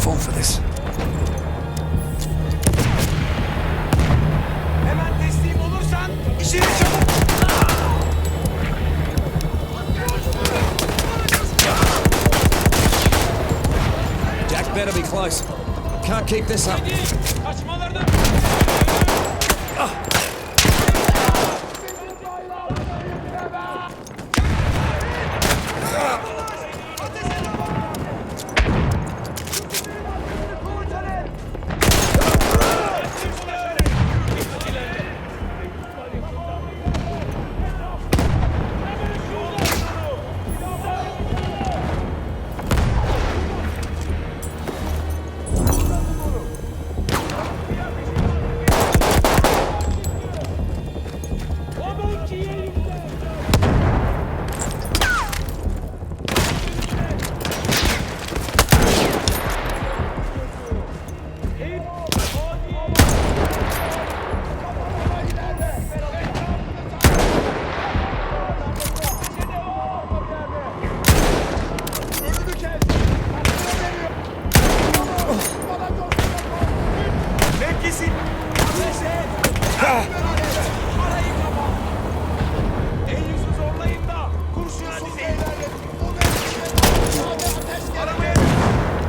fall for this. Hemen teslim olursan işini çabuk. Jack better be close. Can't keep this up. Kaçmalarını. Mevkisi. Ateş et. Arayı kapat. El yüzü zorlayın da kurşuna dizeyim. Arabayı.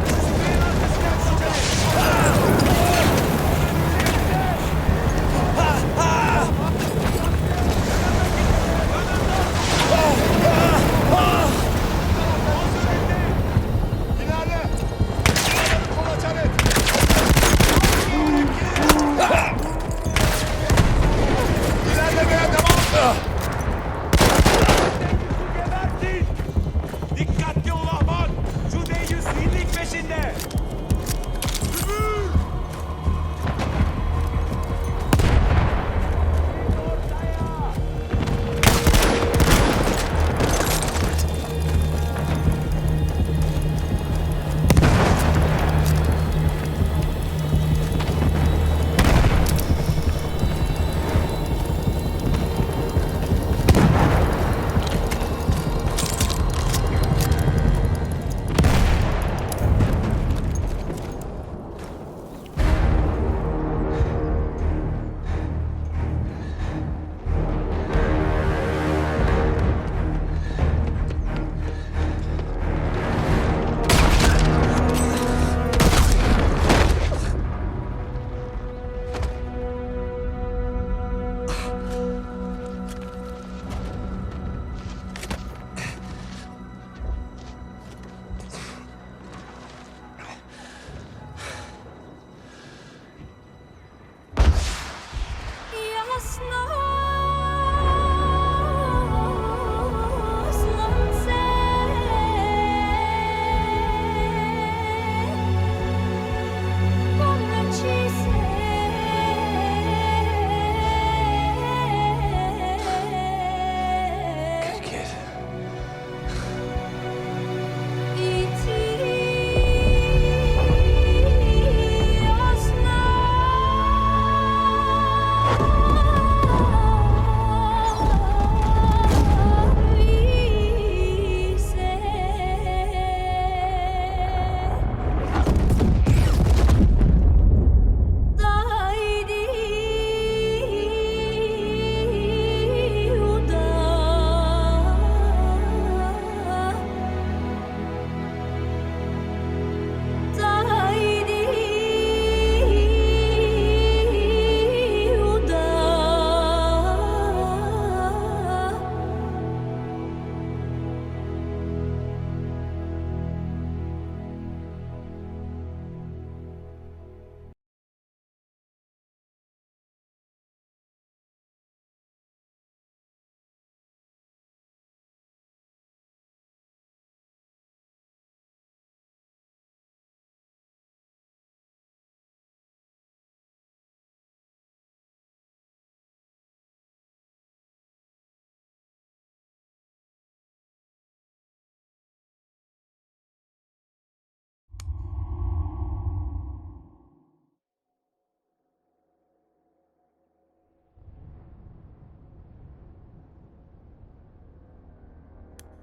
Süperin arkasından çıkın. Gebertin! Dikkatli ol Ahmet! Şu deyyus hinlik peşinde! Good kid.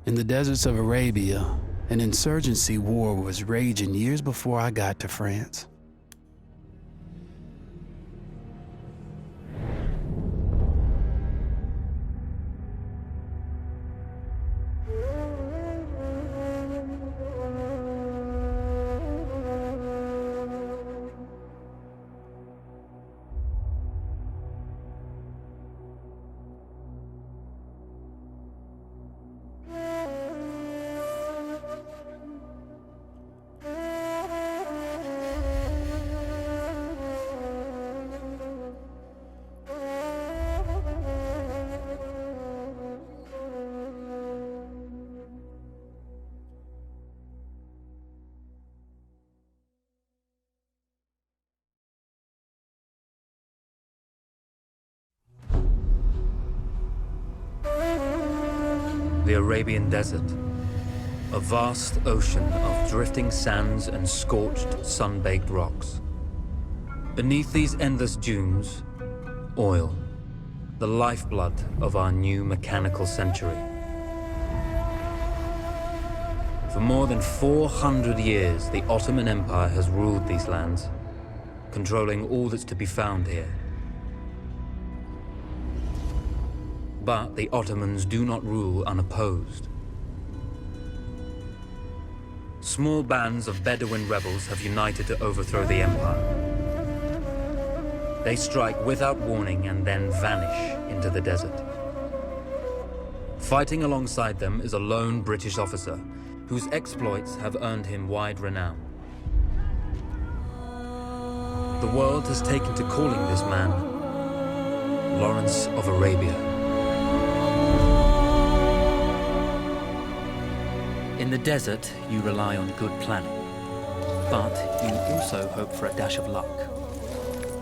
In the deserts of Arabia, An insurgency war was raging years before I got to France. The Arabian Desert, a vast ocean of drifting sands and scorched, sun-baked rocks. Beneath these endless dunes, oil, the lifeblood of our new mechanical century. For more than 400 years, the Ottoman Empire has ruled these lands, controlling all that's to be found here. But the Ottomans do not rule unopposed. Small bands of Bedouin rebels have united to overthrow the empire. They strike without warning and then vanish into the desert. Fighting alongside them is a lone British officer whose exploits have earned him wide renown. The world has taken to calling this man Lawrence of Arabia. In the desert, you rely on good planning, but you also hope for a dash of luck.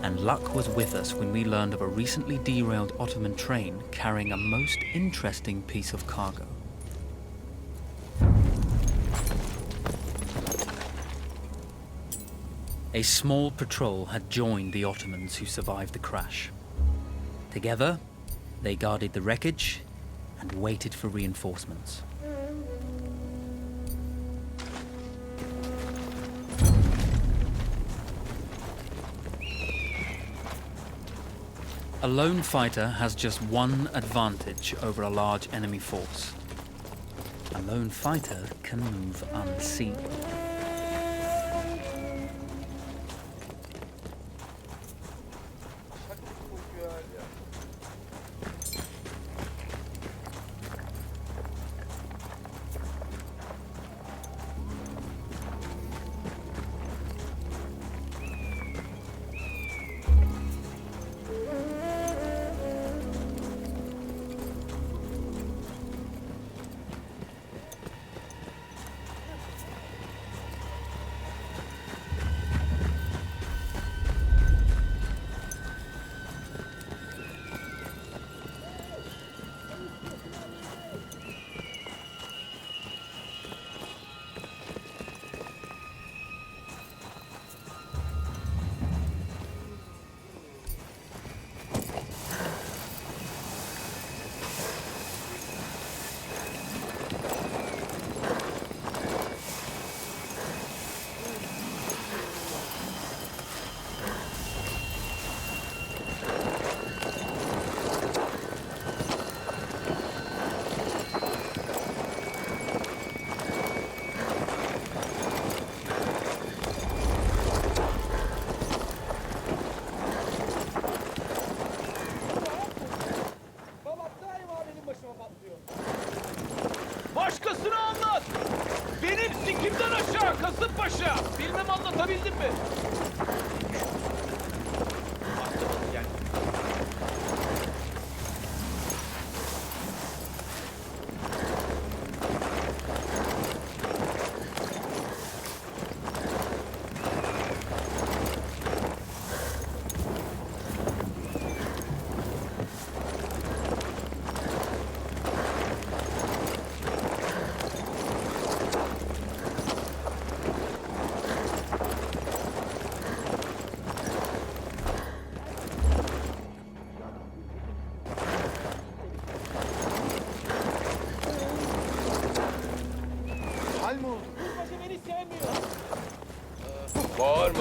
And luck was with us when we learned of a recently derailed Ottoman train carrying a most interesting piece of cargo. A small patrol had joined the Ottomans who survived the crash. Together, they guarded the wreckage and waited for reinforcements. A lone fighter has just one advantage over a large enemy force. A lone fighter can move unseen.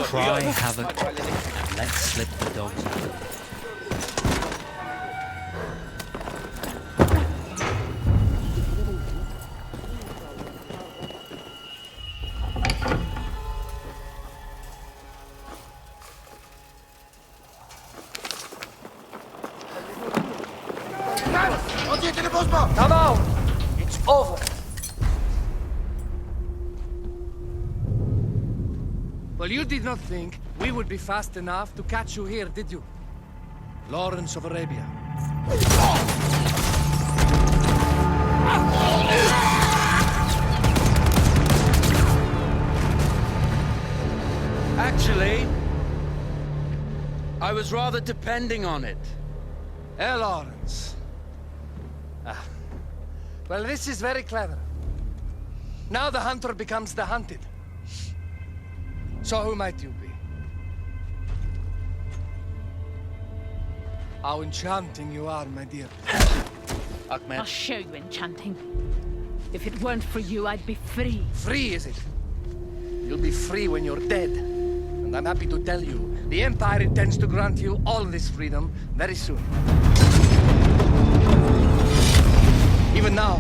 cry havoc, and let slip the dog's blood. Come out! It's over. Well, you did not think we would be fast enough to catch you here, did you? Lawrence of Arabia. Actually, I was rather depending on it. Lawrence. Well, this is very clever. Now the hunter becomes the hunted. So who might you be? How enchanting you are, my dear. Ahmed, I'll show you enchanting. If it weren't for you, I'd be free. Free, is it? You'll be free when you're dead. And I'm happy to tell you, the Empire intends to grant you all this freedom very soon. Even now,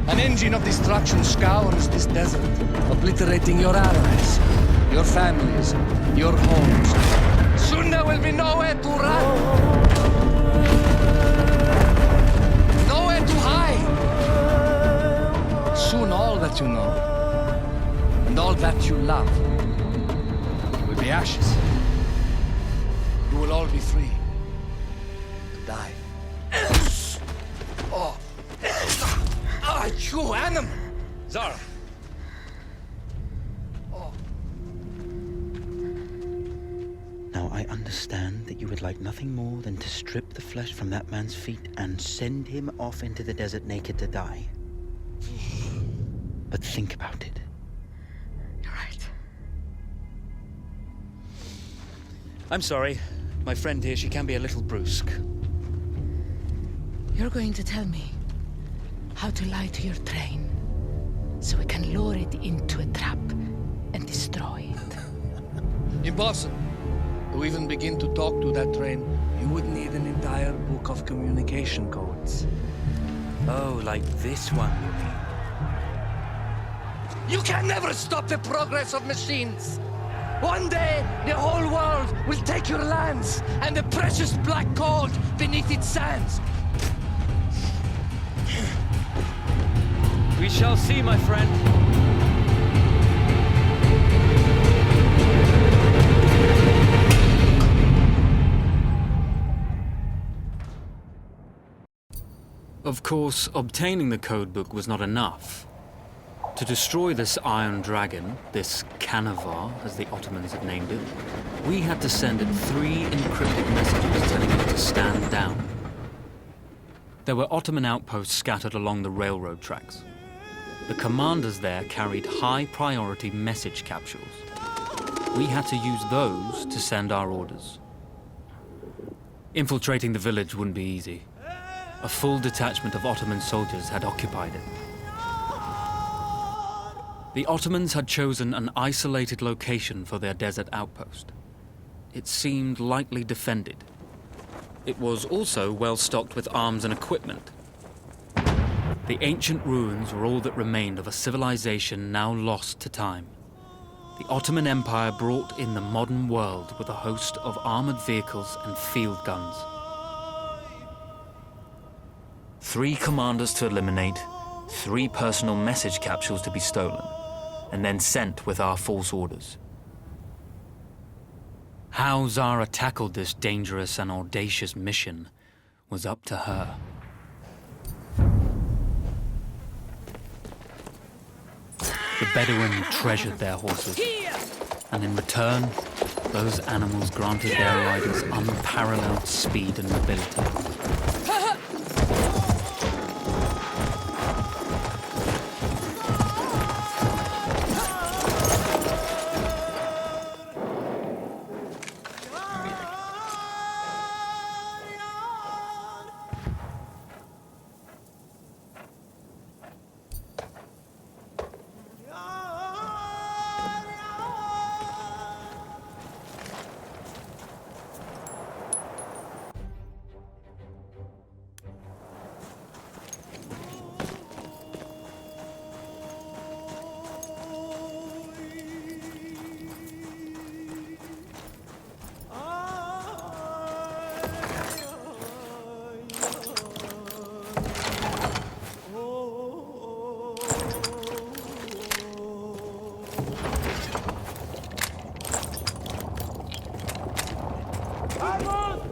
an engine of destruction scours this desert, obliterating your allies, your families, your homes. Soon there will be nowhere to run. Nowhere to hide. Soon all that you know, and all that you love, will be ashes. You will all be free to die. Oh. Ah, you animal! Zara! Now, I understand that you would like nothing more than to strip the flesh from that man's feet and send him off into the desert naked to die. But think about it. You're right. I'm sorry. My friend here, she can be a little brusque. You're going to tell me how to lie to your train, so we can lure it into a trap and destroy it. Impossible. To even begin to talk to that train, you would need an entire book of communication codes. Oh, like this one, you mean? You can never stop the progress of machines! One day, the whole world will take your lands and the precious black gold beneath its sands. We shall see, my friend. Of course, obtaining the codebook was not enough. To destroy this Iron Dragon, this Canavar, as the Ottomans had named it, we had to send it 3 encrypted messages telling it to stand down. There were Ottoman outposts scattered along the railroad tracks. The commanders there carried high-priority message capsules. We had to use those to send our orders. Infiltrating the village wouldn't be easy. A full detachment of Ottoman soldiers had occupied it. The Ottomans had chosen an isolated location for their desert outpost. It seemed lightly defended. It was also well stocked with arms and equipment. The ancient ruins were all that remained of a civilization now lost to time. The Ottoman Empire brought in the modern world with a host of armored vehicles and field guns. 3 commanders to eliminate, 3 personal message capsules to be stolen, and then sent with our false orders. How Zara tackled this dangerous and audacious mission was up to her. The Bedouin treasured their horses, and in return, those animals granted their riders unparalleled speed and mobility.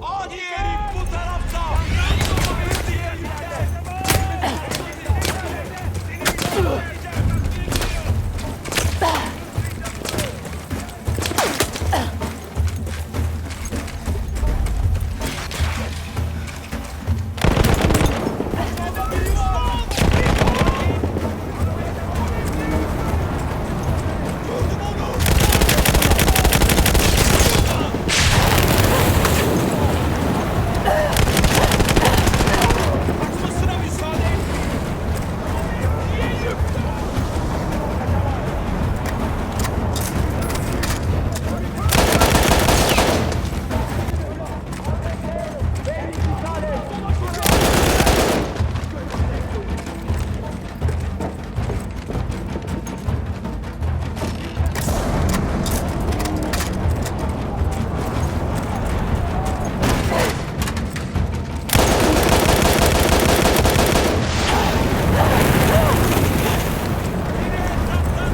Adi herif bu tarafta. Diğer yerde. Kaçmasına müsaade et.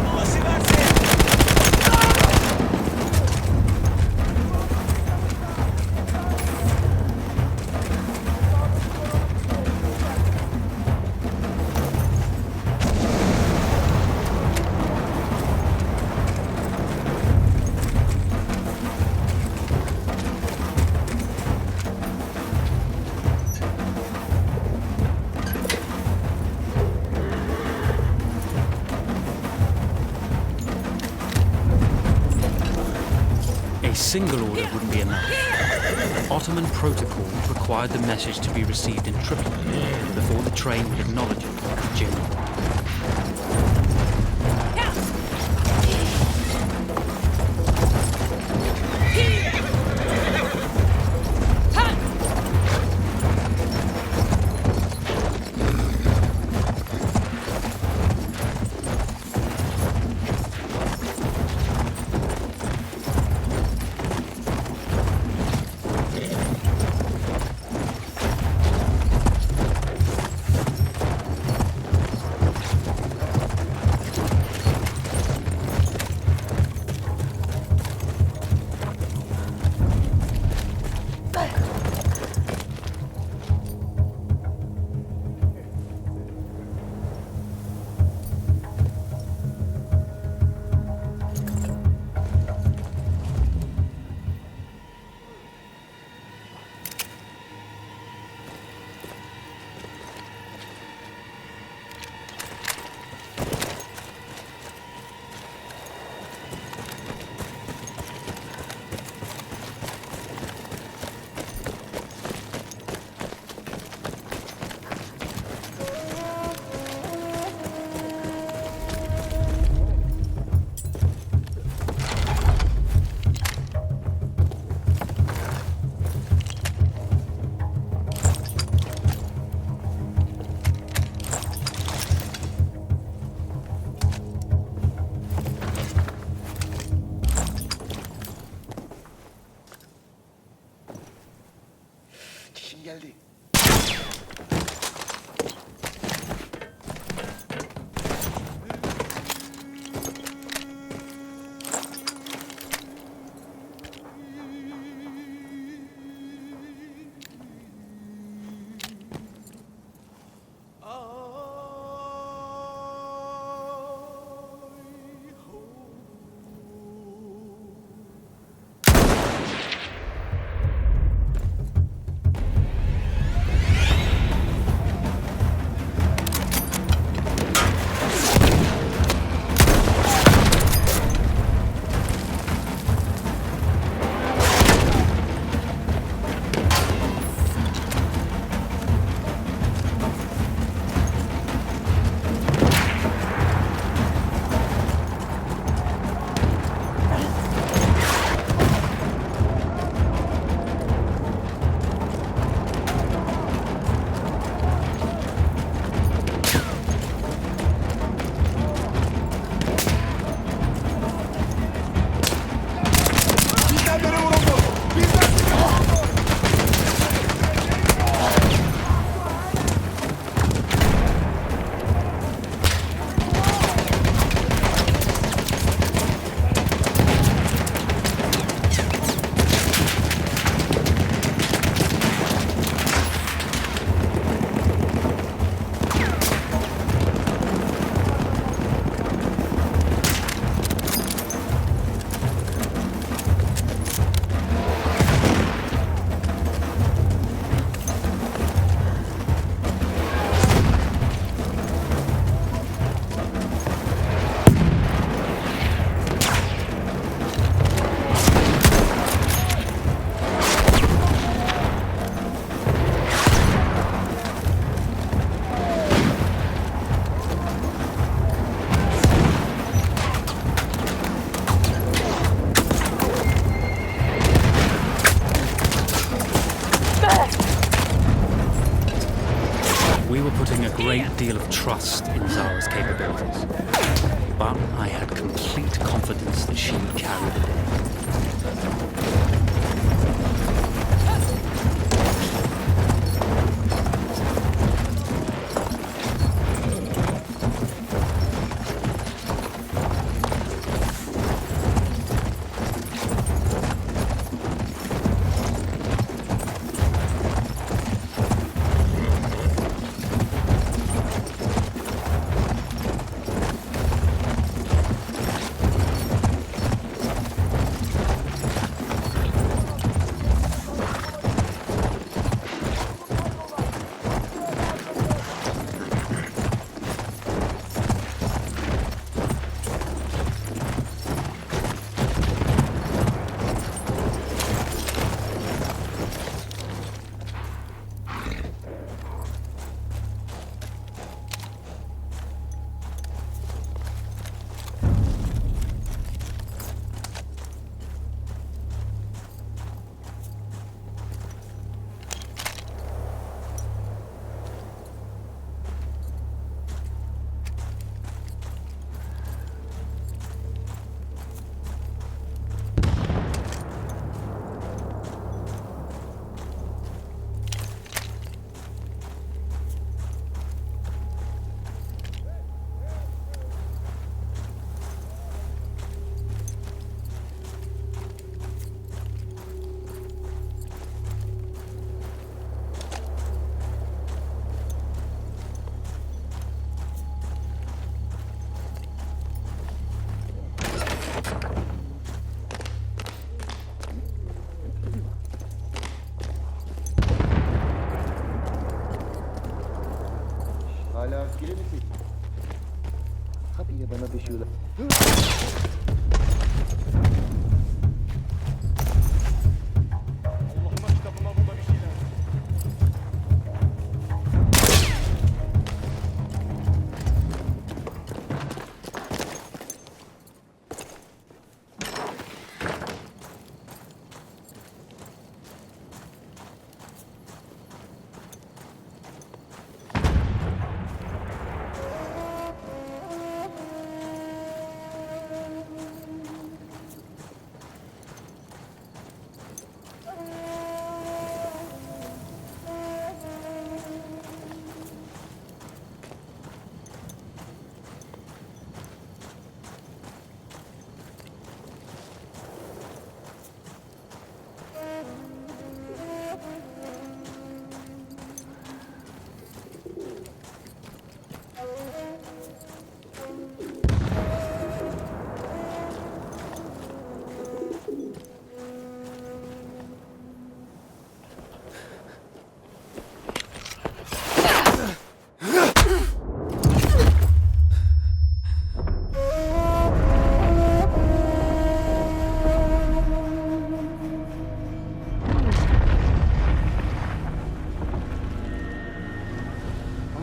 Dolaşıversin. A single order wouldn't be enough. Ottoman protocol required the message to be received in triplet before the train would acknowledge it as genuine. Çişim geldi. great deal of trust in Zara's capabilities, but I had complete confidence that she would carry the day. Hala askeri misin? Habire bana düşüyorlar. Allah'ıma kitabıma burada bir şeyler.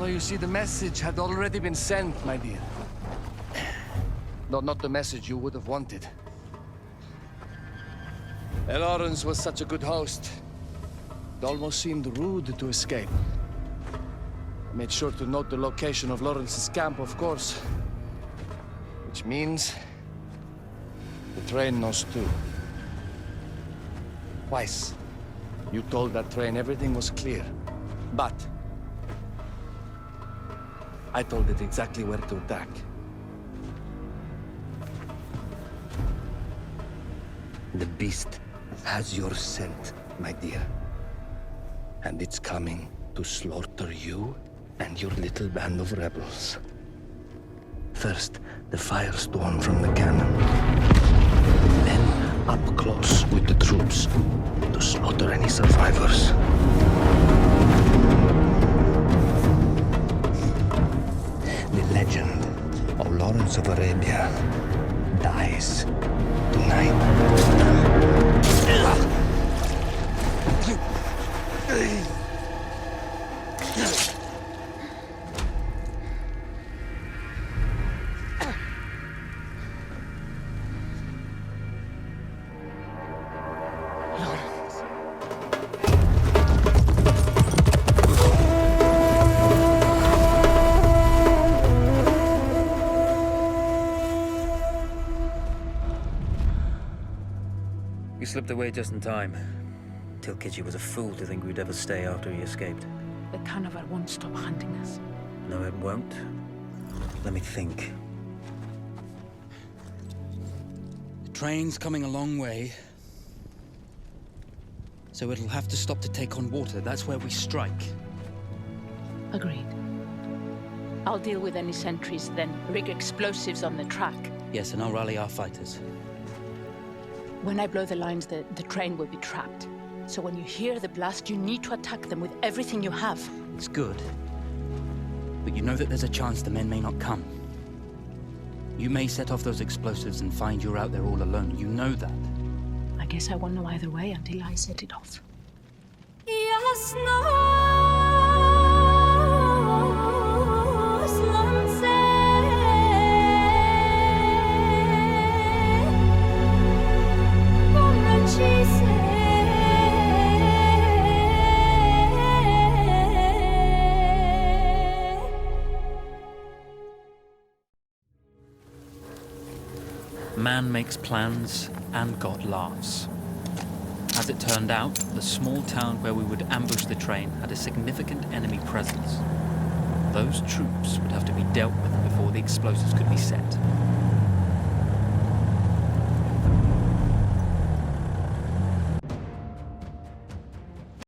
You see, the message had already been sent, my dear. Not the message you would have wanted. Lawrence was such a good host. It almost seemed rude to escape. I made sure to note the location of Lawrence's camp, of course. Which means the train knows too. Twice, you told that train everything was clear. But I told it exactly where to attack. The beast has your scent, my dear. And it's coming to slaughter you and your little band of rebels. First, the firestorm from the cannon. Then, up close with the troops to slaughter any survivors. The legend of Lawrence of Arabia dies tonight. slipped away just in time. Till Kitchy was a fool to think we'd ever stay after he escaped. The carnival won't stop hunting us. No, it won't. Let me think. The train's coming a long way. So it'll have to stop to take on water. That's where we strike. Agreed. I'll deal with any sentries, then rig explosives on the track. Yes, and I'll rally our fighters. When I blow the lines, the train will be trapped. So when you hear the blast, you need to attack them with everything you have. It's good. But you know that there's a chance the men may not come. You may set off those explosives and find you're out there all alone. You know that. I guess I won't know either way until I set it off. Man makes plans, and God laughs. As it turned out, the small town where we would ambush the train had a significant enemy presence. Those troops would have to be dealt with before the explosives could be set.